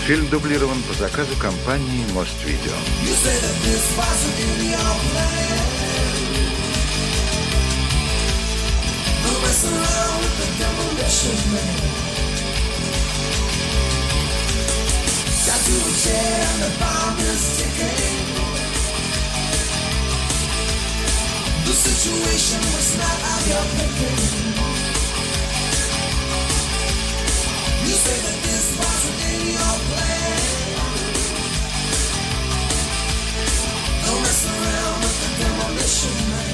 Фильм дублирован по заказу компании «Мост-Видео». The situation was not of your picking. You say that this wasn't in your plan. Don't mess around with the demolition man.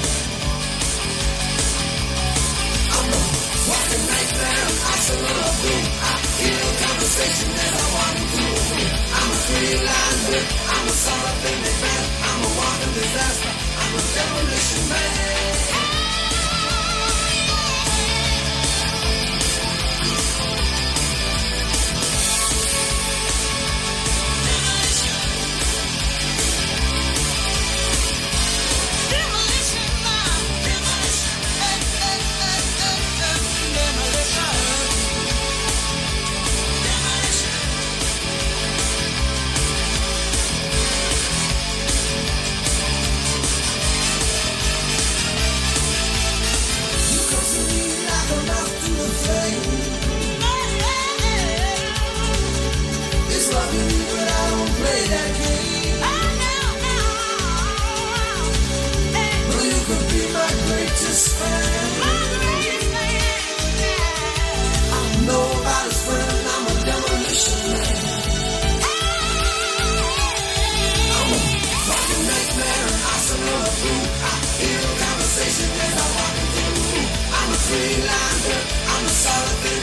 I'm a walking nightmare, an obstacle of doom. I hear a conversation that I want to do. I'm a freelancer, I'm a solid man. I'm a walking disaster, I'm a demolition man. I'm a freelancer, I'm a solid